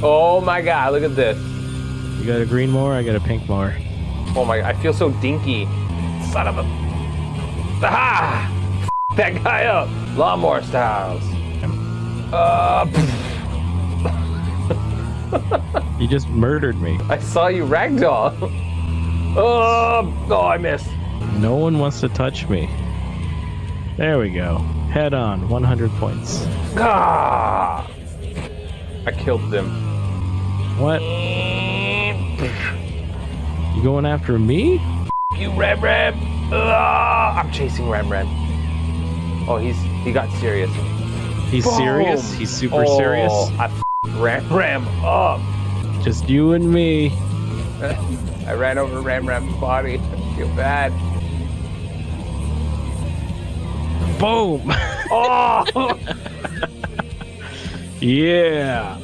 Oh my god, look at this. You got a green mower, I got a pink mower. Oh my, I feel so dinky. Son of a... Ah! F that guy up. Lawnmower styles. You just murdered me. I saw you ragdoll. Oh, I missed. No one wants to touch me. There we go. Head on, 100 points. Ah! I killed them. What? You going after me? You Ram Ram. I'm chasing Ram Ram. Oh, he got serious. He's Boom. serious? He's super serious? I Ram Ram up. Just you and me. I ran over Ram Ram's body. I feel bad. Boom! Oh! Yeah!